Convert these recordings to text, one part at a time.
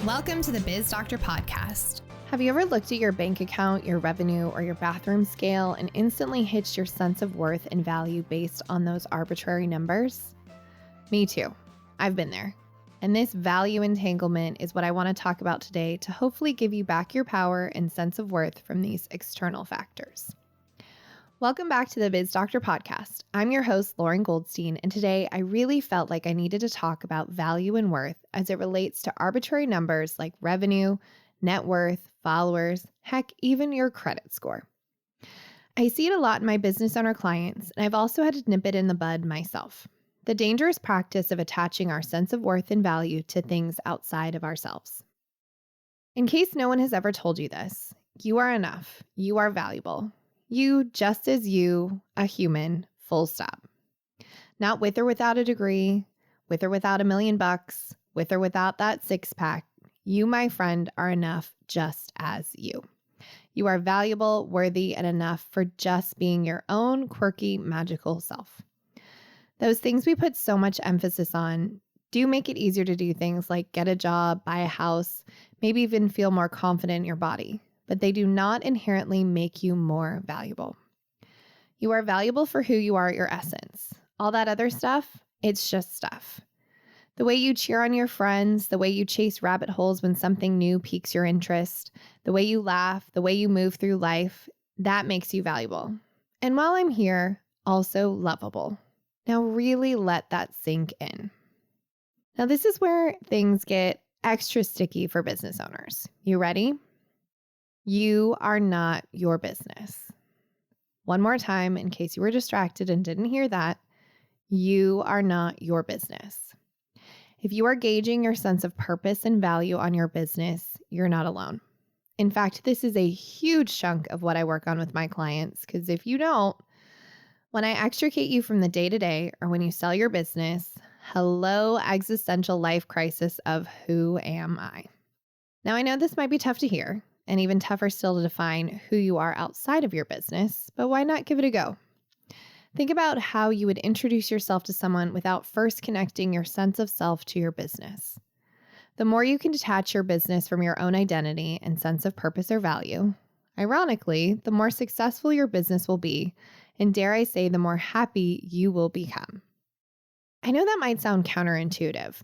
Welcome to the Biz Doctor Podcast. Have you ever looked at your bank account, your revenue, or your bathroom scale and instantly hitched your sense of worth and value based on those arbitrary numbers? Me too. I've been there. And this value entanglement is what I want to talk about today to hopefully give you back your power and sense of worth from these external factors. Welcome back to the Biz Doctor Podcast. I'm your host, Lauren Goldstein, and today I really felt like I needed to talk about value and worth as it relates to arbitrary numbers like revenue, net worth, followers, heck, even your credit score. I see it a lot in my business owner clients, and I've also had to nip it in the bud myself. The dangerous practice of attaching our sense of worth and value to things outside of ourselves. In case no one has ever told you this, you are enough. You are valuable. You, just as you, a human, full stop. Not with or without a degree, with or without $1 million, with or without that six-pack. You, my friend, are enough just as you. You are valuable, worthy, and enough for just being your own quirky, magical self. Those things we put so much emphasis on do make it easier to do things like get a job, buy a house, maybe even feel more confident in your body. But they do not inherently make you more valuable. You are valuable for who you are at your essence. All that other stuff, it's just stuff. The way you cheer on your friends, the way you chase rabbit holes when something new piques your interest, the way you laugh, the way you move through life, that makes you valuable. And while I'm here, also lovable. Now really let that sink in. Now this is where things get extra sticky for business owners. You ready? You are not your business. One more time, in case you were distracted and didn't hear that, you are not your business. If you are gauging your sense of purpose and value on your business, you're not alone. In fact, this is a huge chunk of what I work on with my clients, because if you don't, when I extricate you from the day-to-day or when you sell your business, hello, existential life crisis of who am I? Now, I know this might be tough to hear, and even tougher still to define who you are outside of your business, but why not give it a go? Think about how you would introduce yourself to someone without first connecting your sense of self to your business. The more you can detach your business from your own identity and sense of purpose or value, ironically, the more successful your business will be, and dare I say, the more happy you will become. I know that might sound counterintuitive,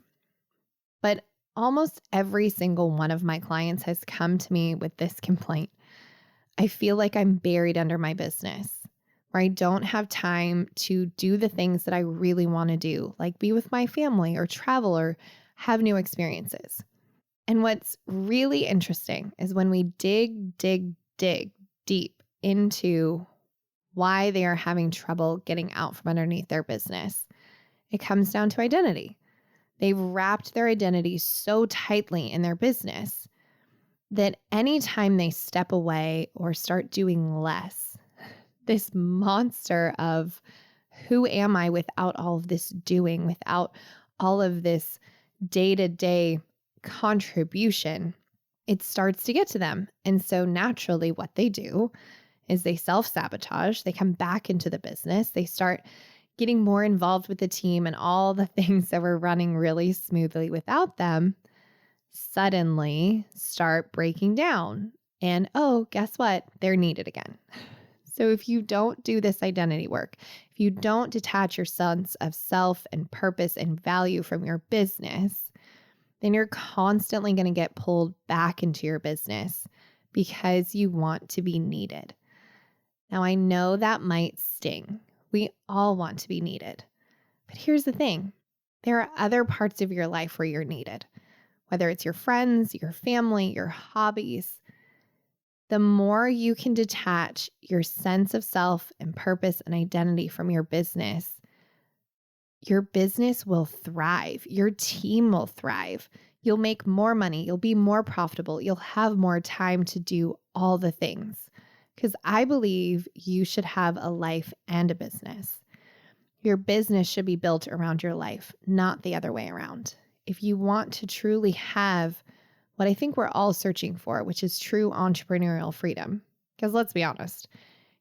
but almost every single one of my clients has come to me with this complaint. I feel like I'm buried under my business, where I don't have time to do the things that I really want to do, like be with my family or travel or have new experiences. And what's really interesting is when we dig deep into why they are having trouble getting out from underneath their business, it comes down to identity. They've wrapped their identity so tightly in their business that anytime they step away or start doing less, this monster of who am I without all of this doing, without all of this day-to-day contribution, it starts to get to them. And so naturally what they do is they self-sabotage, they come back into the business, they start getting more involved with the team, and all the things that were running really smoothly without them suddenly start breaking down. And oh, guess what? They're needed again. So if you don't do this identity work, if you don't detach your sense of self and purpose and value from your business, then you're constantly going to get pulled back into your business because you want to be needed. Now, I know that might sting. We all want to be needed. But here's the thing. There are other parts of your life where you're needed, whether it's your friends, your family, your hobbies. The more you can detach your sense of self and purpose and identity from your business will thrive. Your team will thrive. You'll make more money. You'll be more profitable. You'll have more time to do all the things. Because I believe you should have a life and a business. Your business should be built around your life, not the other way around. If you want to truly have what I think we're all searching for, which is true entrepreneurial freedom. Because let's be honest,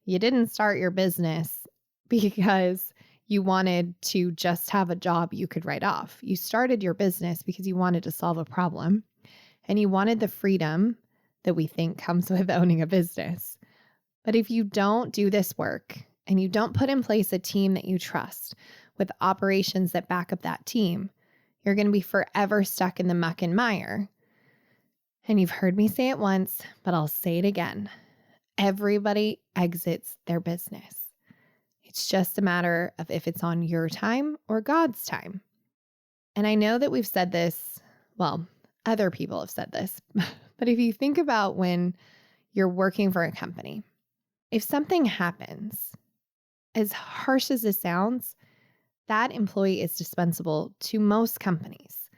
you didn't start your business because you wanted to just have a job you could write off. You started your business because you wanted to solve a problem. and you wanted the freedom that we think comes with owning a business. But if you don't do this work and you don't put in place a team that you trust with operations that back up that team, you're going to be forever stuck in the muck and mire. And you've heard me say it once, but I'll say it again. Everybody exits their business. It's just a matter of if it's on your time or God's time. And I know that we've said this, well, other people have said this, but if you think about when you're working for a company, if something happens, as harsh as it sounds, that employee is dispensable to most companies.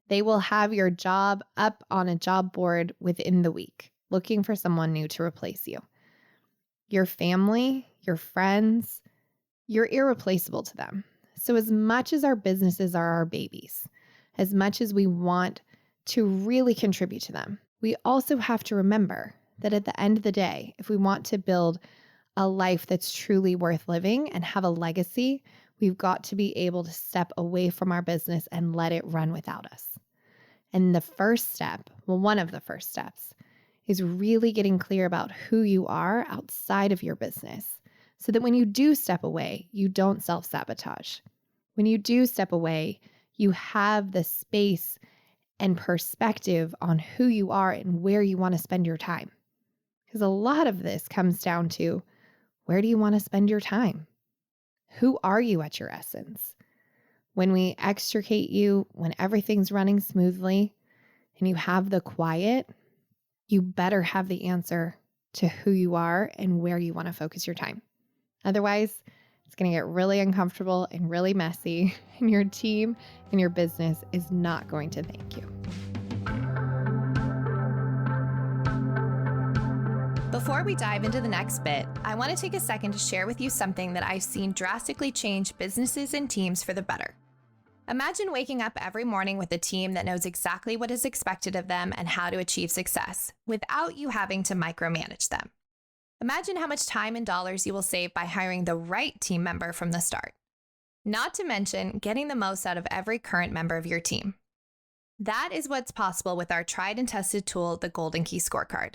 They will have your job up on a job board within the week, looking for someone new to replace you. Your family, your friends, you're irreplaceable to them. So as much as our businesses are our babies, as much as we want to really contribute to them, we also have to remember that at the end of the day, if we want to build a life that's truly worth living and have a legacy, we've got to be able to step away from our business and let it run without us. And the first step, well, one of the first steps, is really getting clear about who you are outside of your business so that when you do step away, you don't self-sabotage. When you do step away, you have the space and perspective on who you are and where you want to spend your time. Because a lot of this comes down to, where do you want to spend your time? Who are you at your essence? When we extricate you, when everything's running smoothly and you have the quiet, you better have the answer to who you are and where you want to focus your time. Otherwise, it's going to get really uncomfortable and really messy, and your team and your business is not going to thank you. Before we dive into the next bit, I want to take a second to share with you something that I've seen drastically change businesses and teams for the better. Imagine waking up every morning with a team that knows exactly what is expected of them and how to achieve success, without you having to micromanage them. Imagine how much time and dollars you will save by hiring the right team member from the start. Not to mention getting the most out of every current member of your team. That is what's possible with our tried and tested tool, the Golden Key Scorecard.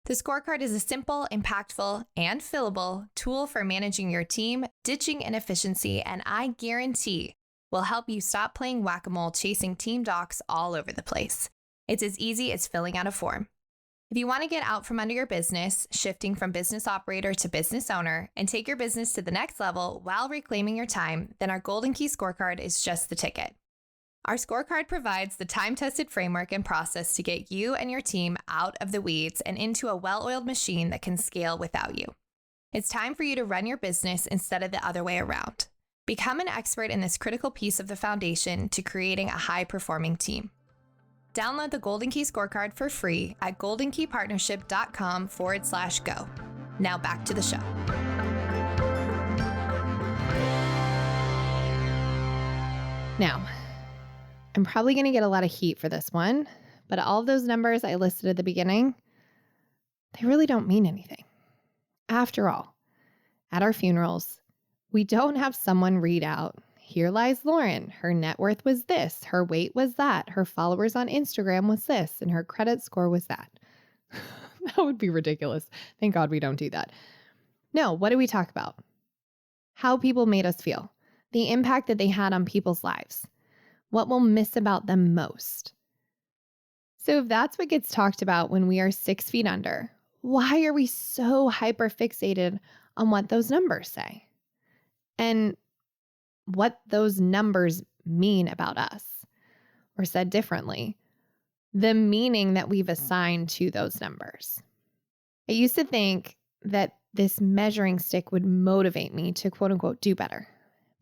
The scorecard is a simple, impactful, and fillable tool for managing your team, ditching inefficiency, and I guarantee will help you stop playing whack-a-mole chasing team docs all over the place. It's as easy as filling out a form. If you want to get out from under your business, shifting from business operator to business owner, and take your business to the next level while reclaiming your time, then our Golden Key Scorecard is just the ticket. Our scorecard provides the time-tested framework and process to get you and your team out of the weeds and into a well-oiled machine that can scale without you. It's time for you to run your business instead of the other way around. Become an expert in this critical piece of the foundation to creating a high-performing team. Download the Golden Key Scorecard for free at goldenkeypartnership.com/go. Now back to the show. Now, I'm probably going to get a lot of heat for this one, but all of those numbers I listed at the beginning, they really don't mean anything. After all, at our funerals, we don't have someone read out, "Here lies Lauren. Her net worth was this, her weight was that, her followers on Instagram was this, and her credit score was that." That would be ridiculous. Thank God we don't do that. No, what do we talk about? How people made us feel, the impact that they had on people's lives, what we'll miss about them most. So if that's what gets talked about when we are 6 feet under, why are we so hyper fixated on what those numbers say? And what those numbers mean about us, or said differently, the meaning that we've assigned to those numbers. I used to think that this measuring stick would motivate me to quote unquote do better.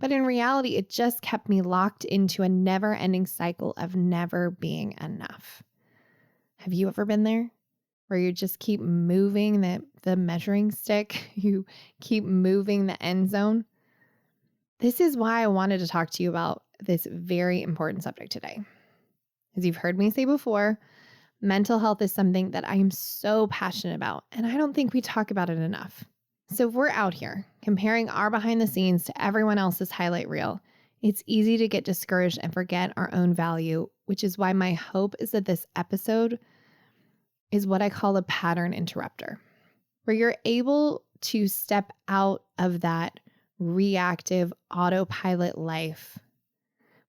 But in reality, it just kept me locked into a never-ending cycle of never being enough. Have you ever been there? Where you just keep moving the measuring stick, you keep moving the end zone? This is why I wanted to talk to you about this very important subject today. As you've heard me say before, mental health is something that I am so passionate about, and I don't think we talk about it enough. So if we're out here comparing our behind the scenes to everyone else's highlight reel, it's easy to get discouraged and forget our own value which is why my hope is that this episode is what I call a pattern interrupter, where you're able to step out of that reactive autopilot life,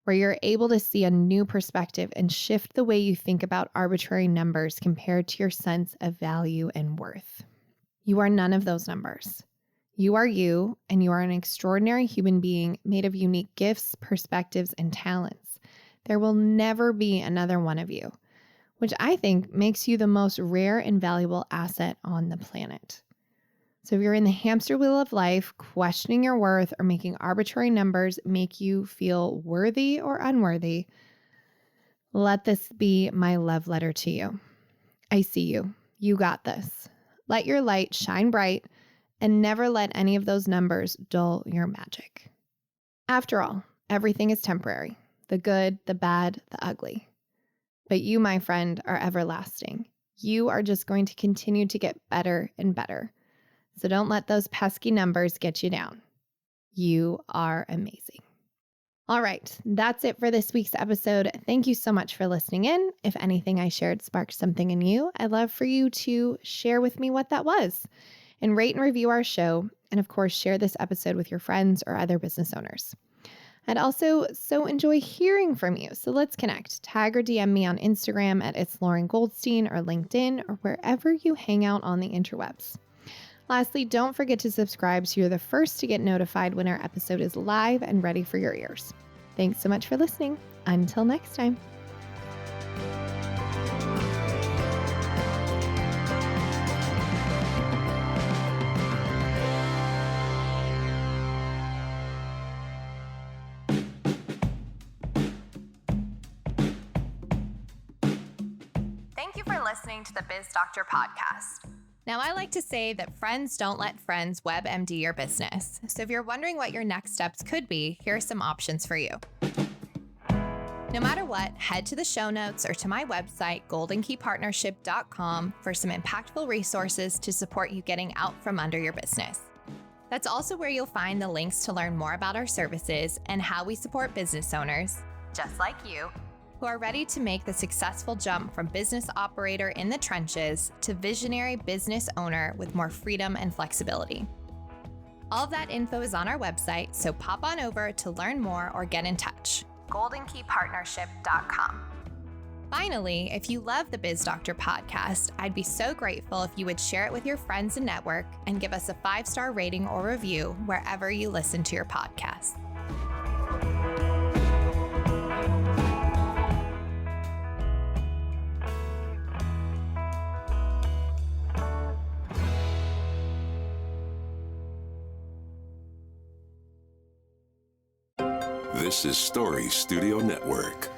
where you're able to see a new perspective and shift the way you think about arbitrary numbers compared to your sense of value and worth. You are none of those numbers. You are you, and you are an extraordinary human being made of unique gifts, perspectives, and talents. There will never be another one of you, which I think makes you the most rare and valuable asset on the planet. So if you're in the hamster wheel of life, questioning your worth or making arbitrary numbers make you feel worthy or unworthy, let this be my love letter to you. I see you. You got this. Let your light shine bright and never let any of those numbers dull your magic. After all, everything is temporary. The good, the bad, the ugly. But you, my friend, are everlasting. You are just going to continue to get better and better. So don't let those pesky numbers get you down. You are amazing. All right, that's it for this week's episode. Thank you so much for listening in. If anything I shared sparked something in you, I'd love for you to share with me what that was and rate and review our show. And of course, share this episode with your friends or other business owners. I'd also so enjoy hearing from you. So let's connect. Tag or DM me on Instagram at It's Lauren Goldstein or LinkedIn or wherever you hang out on the interwebs. Lastly, don't forget to subscribe so you're the first to get notified when our episode is live and ready for your ears. Thanks so much for listening. Until next time. Thank you for listening to the Biz Doctor podcast. Now, I like to say that friends don't let friends WebMD your business. So if you're wondering what your next steps could be, here are some options for you. No matter what, head to the show notes or to my website, goldenkeypartnership.com, for some impactful resources to support you getting out from under your business. That's also where you'll find the links to learn more about our services and how we support business owners, just like you, who are ready to make the successful jump from business operator in the trenches to visionary business owner with more freedom and flexibility. All of that info is on our website, so pop on over to learn more or get in touch. goldenkeypartnership.com. Finally, if you love the Biz Doctor podcast, I'd be so grateful if you would share it with your friends and network and give us a 5-star rating or review wherever you listen to your podcast. This is Story Studio Network.